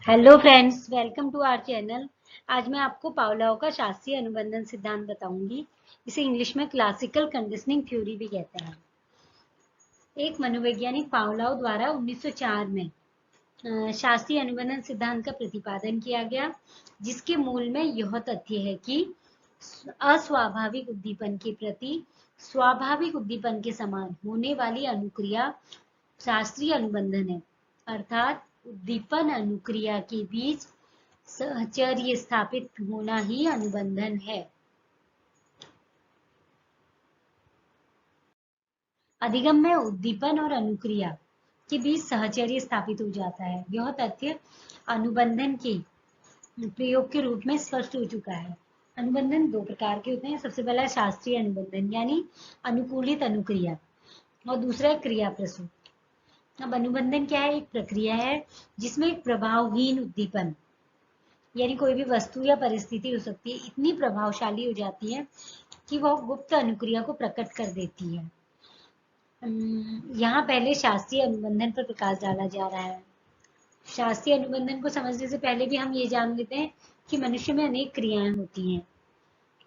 Hello friends, welcome to our channel. आज मैं आपको पावलोव का शास्त्रीय अनुबंधन सिद्धांत बताऊंगी। इसे इंग्लिश में क्लासिकल कंडीशनिंग थ्योरी भी कहते हैं। एक मनोवैज्ञानिक पावलोव द्वारा 1904 में शास्त्रीय अनुबंधन सिद्धांत का प्रतिपादन किया गया, जिसके मूल में यह तथ्य है कि अस्वाभाविक उद्दीपन के प्रति स्वाभाविक उद्दीपन के समान होने वाली अनुक्रिया शास्त्रीय अनुबंधन है। अर्थात उद्दीपन अनुक्रिया के बीच सहचर्य स्थापित होना ही अनुबंधन है। अधिगम में उद्दीपन और अनुक्रिया के बीच सहचर्य स्थापित हो जाता है। यह तथ्य अनुबंधन के प्रयोग के रूप में स्पष्ट हो चुका है। अनुबंधन दो प्रकार के होते हैं। सबसे पहला शास्त्रीय अनुबंधन यानी अनुकूलित अनुक्रिया, और दूसरा है क्रिया प्रसूत। अब अनुबंधन क्या है? एक प्रक्रिया है जिसमें एक प्रभावहीन उद्दीपन यानी कोई भी वस्तु या परिस्थिति हो सकती है, इतनी प्रभावशाली हो जाती है कि वह गुप्त अनुक्रिया को प्रकट कर देती है। यहाँ पहले शास्त्रीय अनुबंधन पर प्रकाश डाला जा रहा है। शास्त्रीय अनुबंधन को समझने से पहले भी हम ये जान लेते हैं कि मनुष्य में अनेक क्रियाएं होती हैं।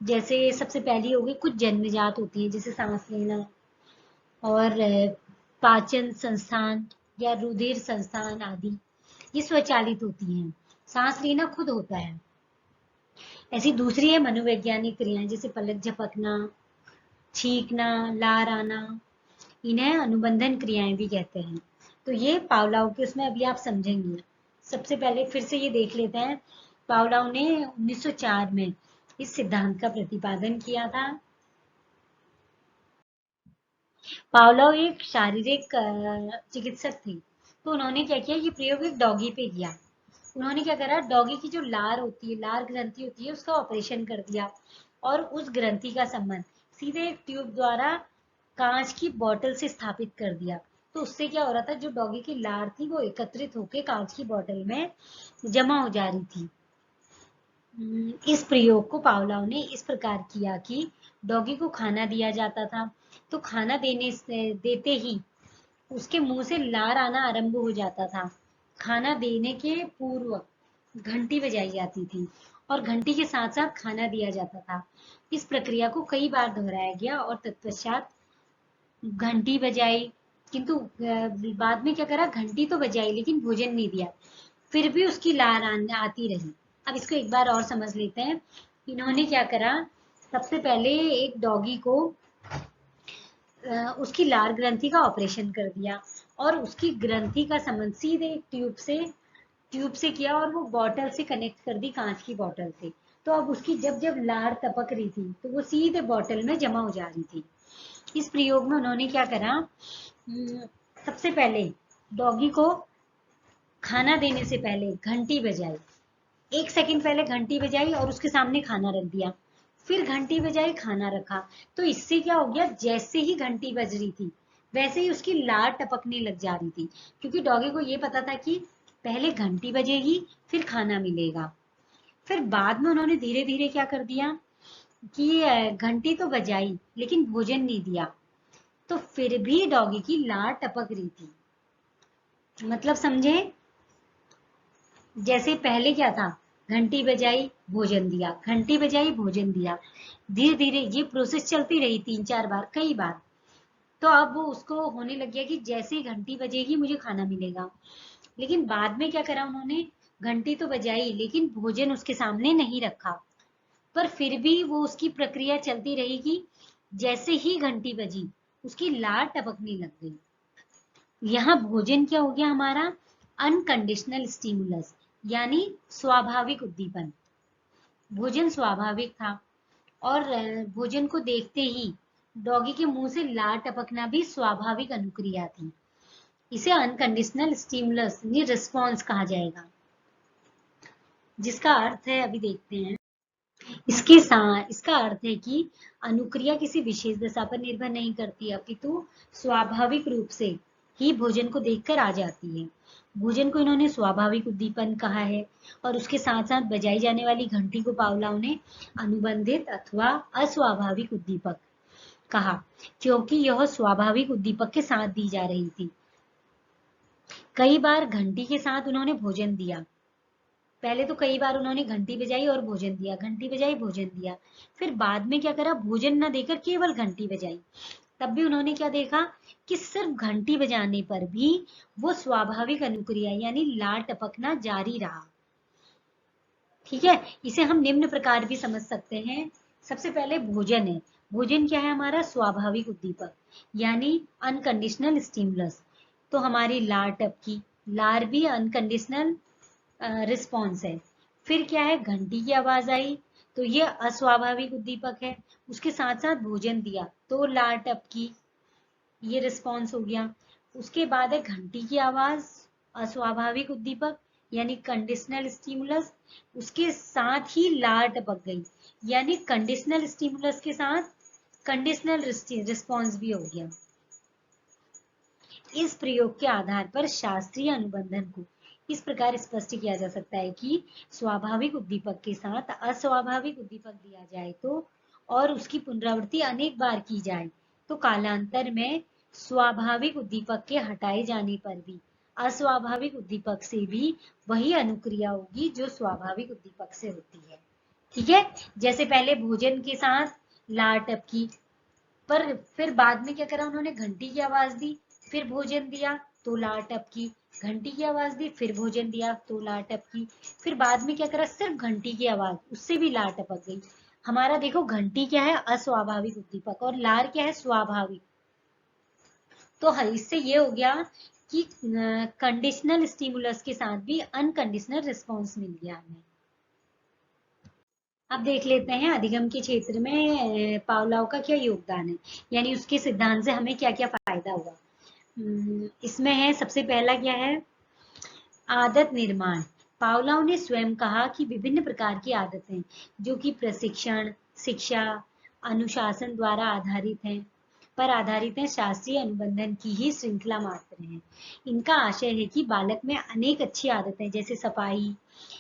जैसे सबसे पहली होगी कुछ जन्मजात होती है, जैसे सांस लेना और पाचन संस्थान या रुधिर संस्थान आदि, ये स्वचालित होती हैं। सांस लेना खुद होता है। ऐसी दूसरी है मनोवैज्ञानिक क्रियाएं, जैसे पलक झपकना, छींकना, लार आना, इन्हें अनुबंधन क्रियाएं भी कहते हैं। तो ये पावलोव के उसमें अभी आप समझेंगे। सबसे पहले फिर से ये देख लेते हैं। पावलोव ने 1904 में इस सिद्धांत का प्रतिपादन किया था। पावलोव एक शारीरिक चिकित्सक थे। तो उन्होंने क्या किया, ये प्रयोग एक डॉगी पे किया। उन्होंने क्या करा, डॉगी की जो लार होती है, लार ग्रंथि होती है, उसका ऑपरेशन कर दिया और उस ग्रंथि का संबंध सीधे एक ट्यूब द्वारा कांच की बोतल से स्थापित कर दिया। तो उससे क्या हो रहा था, जो डॉगी की लार थी वो एकत्रित होकर कांच की बोतल में जमा हो जा रही थी। इस प्रयोग को पावलोव ने इस प्रकार किया कि डॉगी को खाना दिया जाता था, तो खाना देने से देते ही उसके मुंह से लार आना आरंभ हो जाता था। खाना देने के पूर्व घंटी बजाई जाती थी और घंटी के साथ साथ खाना दिया जाता था। इस प्रक्रिया को कई बार दोहराया गया और तत्पश्चात घंटी बजाई, किंतु बाद में क्या करा, घंटी तो बजाई लेकिन भोजन नहीं दिया, फिर भी उसकी लार आती रही। अब इसको एक बार और समझ लेते हैं। इन्होंने क्या करा, सबसे पहले एक डॉगी को उसकी लार ग्रंथि का ऑपरेशन कर दिया और उसकी ग्रंथि का संबंध सीधे ट्यूब से किया और वो बॉटल से कनेक्ट कर दी, कांच की बॉटल से। तो अब उसकी जब जब लार टपक रही थी तो वो सीधे बॉटल में जमा हो जा रही थी। इस प्रयोग में उन्होंने क्या करा, सबसे पहले डॉगी को खाना देने से पहले घंटी बजाई, 1 सेकंड पहले घंटी बजाई और उसके सामने खाना रख दिया, फिर घंटी बजाई, खाना रखा। तो इससे क्या हो गया, जैसे ही घंटी बज रही थी वैसे ही उसकी लार टपकने लग जा रही थी, क्योंकि डॉगी को ये पता था कि पहले घंटी बजेगी फिर खाना मिलेगा। फिर बाद में उन्होंने धीरे धीरे क्या कर दिया कि घंटी तो बजाई लेकिन भोजन नहीं दिया, तो फिर भी डॉगी की लार टपक रही थी। मतलब समझे, जैसे पहले क्या था, घंटी बजाई भोजन दिया, घंटी बजाई भोजन दिया, धीरे धीरे ये प्रोसेस चलती रही 3-4 बार, कई बार। तो अब वो उसको होने लग गया कि जैसे ही घंटी बजेगी मुझे खाना मिलेगा। लेकिन बाद में क्या करा उन्होंने, घंटी तो बजाई लेकिन भोजन उसके सामने नहीं रखा, पर फिर भी वो उसकी प्रक्रिया चलती रहेगी। जैसे ही घंटी बजी उसकी लार टपकने लग गई। यहाँ भोजन क्या हो गया हमारा, अनकंडीशनल स्टिमुलस यानी स्वाभाविक उद्दीपन। भोजन स्वाभाविक था और भोजन को देखते ही डॉगी के मुंह से लार टपकना भी स्वाभाविक अनुक्रिया थी। इसे अनकंडीशनल स्टिमुलस यानी रिस्पॉन्स कहा जाएगा, जिसका अर्थ है, अभी देखते हैं। इसका अर्थ है कि अनुक्रिया किसी विशेष दशा पर निर्भर नहीं करती, अपितु स्वाभाविक रूप से ही भोजन को देखकर आ जाती है। भोजन को इन्होंने स्वाभाविक उद्दीपन कहा है और उसके साथ साथ बजाई जाने वाली घंटी को पावलोव ने अनुबंधित अथवा अस्वाभाविक उद्दीपक कहा, क्योंकि यह स्वाभाविक उद्दीपक के साथ दी जा रही थी। कई बार घंटी के साथ उन्होंने भोजन दिया, पहले तो कई बार उन्होंने घंटी बजाई और भोजन दिया, घंटी बजाई भोजन दिया। फिर बाद में क्या करा, भोजन न देकर केवल घंटी बजाई। तब भी उन्होंने क्या देखा कि सिर्फ घंटी बजाने पर भी वो स्वाभाविक अनुक्रिया यानी लार टपकना जारी रहा। ठीक है, इसे हम निम्न प्रकार भी समझ सकते हैं। सबसे पहले भोजन है। भोजन क्या है हमारा, स्वाभाविक उद्दीपक यानी अनकंडीशनल स्टिमुलस। तो हमारी लार टपकी, लार भी अनकंडीशनल रिस्पॉन्स है। फिर क्या है, घंटी की आवाज आई, तो ये अस्वाभाविक उद्दीपक है। उसके साथ साथ भोजन दिया तो लार टपकी, ये रिस्पॉन्स हो गया। उसके बाद है घंटी की आवाज, अस्वाभाविक उद्दीपक यानी कंडीशनल स्टिमुलस। उसके साथ ही लार टपक गई यानी कंडीशनल स्टिमुलस के साथ कंडीशनल रिस्पॉन्स भी हो गया। इस प्रयोग के आधार पर शास्त्रीय अनुबंधन को इस प्रकार स्पष्ट किया जा सकता है कि स्वाभाविक उद्दीपक के साथ अस्वाभाविक उद्दीपक दिया जाए तो और उसकी पुनरावृत्ति अनेक बार की जाए तो कालांतर में स्वाभाविक उद्दीपक के हटाए जाने पर भी अस्वाभाविक उद्दीपक से भी वही अनुक्रिया होगी जो स्वाभाविक उद्दीपक से होती है। ठीक है, जैसे पहले भोजन के साथ लार टपकी, पर फिर बाद में क्या करा उन्होंने, घंटी की आवाज दी, फिर भोजन दिया तो लार टपकी, घंटी की आवाज दी, फिर भोजन दिया तो लार टपकी। फिर बाद में क्या करा, सिर्फ घंटी की आवाज, उससे भी लार टपक गई। हमारा देखो, घंटी क्या है, अस्वाभाविक उद्दीपक, और लार क्या है, स्वाभाविक। तो इससे ये हो गया कि कंडीशनल स्टिमुलस के साथ भी अनकंडीशनल रिस्पॉन्स मिल गया हमें। अब देख लेते हैं अधिगम के क्षेत्र में पावलोव का क्या योगदान है, यानी उसके सिद्धांत से हमें क्या क्या फायदा हुआ। इसमें है, सबसे पहला क्या है, आदत निर्माण। पावलोव ने स्वयं कहा कि विभिन्न प्रकार की आदतें जो कि प्रशिक्षण, शिक्षा, अनुशासन द्वारा आधारित हैं, पर आधारित है, शास्त्रीय अनुबंधन की ही श्रृंखला मात्र है। इनका आशय है कि बालक में अनेक अच्छी आदतें जैसे सफाई,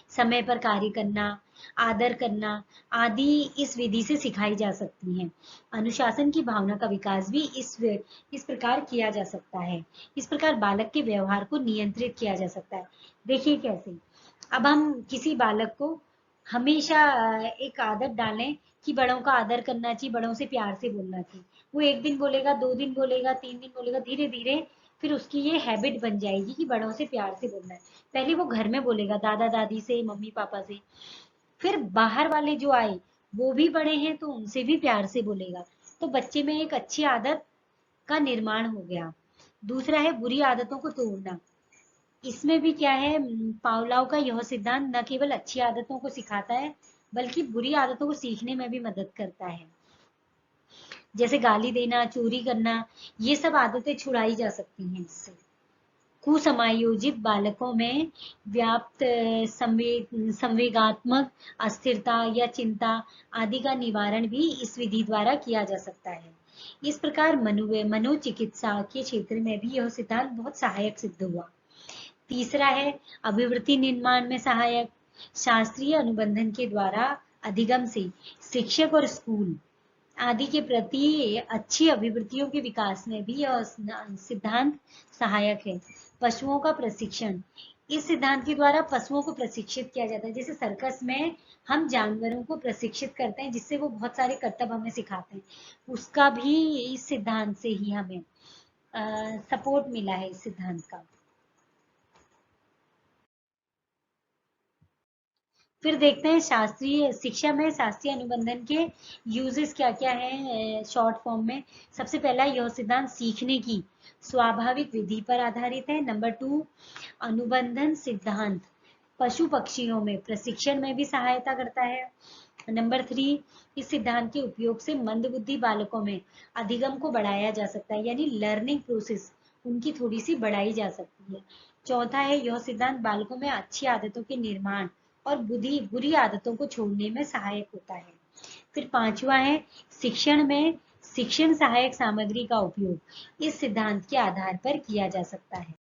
समय पर कार्य करना, आदर करना आदि इस विधि से सिखाई जा सकती हैं। अनुशासन की भावना का विकास भी इस प्रकार किया जा सकता है। इस प्रकार बालक के व्यवहार को नियंत्रित किया जा सकता है। देखिए कैसे, अब हम किसी बालक को हमेशा एक आदत डालें कि बड़ों का आदर करना चाहिए, बड़ों से प्यार से बोलना चाहिए। वो एक दिन बोलेगा, 2 दिन बोलेगा, 3 दिन बोलेगा, धीरे धीरे फिर उसकी ये हैबिट बन जाएगी कि बड़ों से प्यार से बोलना है। पहले वो घर में बोलेगा दादा दादी से, मम्मी पापा से, फिर बाहर वाले जो आए वो भी बड़े हैं तो उनसे भी प्यार से बोलेगा, तो बच्चे में एक अच्छी आदत का निर्माण हो गया। दूसरा है बुरी आदतों को तोड़ना। इसमें भी क्या है, पावलोव का यह सिद्धांत न केवल अच्छी आदतों को सिखाता है बल्कि बुरी आदतों को सीखने में भी मदद करता है। जैसे गाली देना, चोरी करना, ये सब आदतें छुड़ाई जा सकती हैं इससे। कुसमायोजित बालकों में व्याप्त संवेगात्मक अस्थिरता या चिंता आदि का निवारण भी इस विधि द्वारा किया जा सकता है। इस प्रकार मनोचिकित्सा के क्षेत्र में भी यह सिद्धांत बहुत सहायक सिद्ध हुआ। तीसरा है अभिवृत्ति निर्माण में सहायक। शास्त्रीय अनुबंधन के द्वारा अधिगम से शिक्षक और स्कूल आदि के प्रति अच्छी अभिवृत्तियों के विकास में भी यह सिद्धांत सहायक है। पशुओं का प्रशिक्षण, इस सिद्धांत के द्वारा पशुओं को प्रशिक्षित किया जाता है। जैसे सर्कस में हम जानवरों को प्रशिक्षित करते हैं जिससे वो बहुत सारे कर्तव्य हमें सिखाते हैं, उसका भी इस सिद्धांत से ही हमें सपोर्ट मिला है इस सिद्धांत का। फिर देखते हैं शास्त्रीय शिक्षा में शास्त्रीय अनुबंधन के यूजेस क्या क्या है शॉर्ट फॉर्म में। सबसे पहला, यह सिद्धांत सीखने की स्वाभाविक विधि पर आधारित है। नंबर 2, अनुबंधन सिद्धांत पशु पक्षियों में प्रशिक्षण में भी सहायता करता है। नंबर 3, इस सिद्धांत के उपयोग से मंद बुद्धि बालकों में अधिगम को बढ़ाया जा सकता है, यानी लर्निंग प्रोसेस उनकी थोड़ी सी बढ़ाई जा सकती है। चौथा है, यह सिद्धांत बालकों में अच्छी आदतों के निर्माण और बुरी आदतों को छोड़ने में सहायक होता है। फिर पांचवा है, शिक्षण में शिक्षण सहायक सामग्री का उपयोग इस सिद्धांत के आधार पर किया जा सकता है।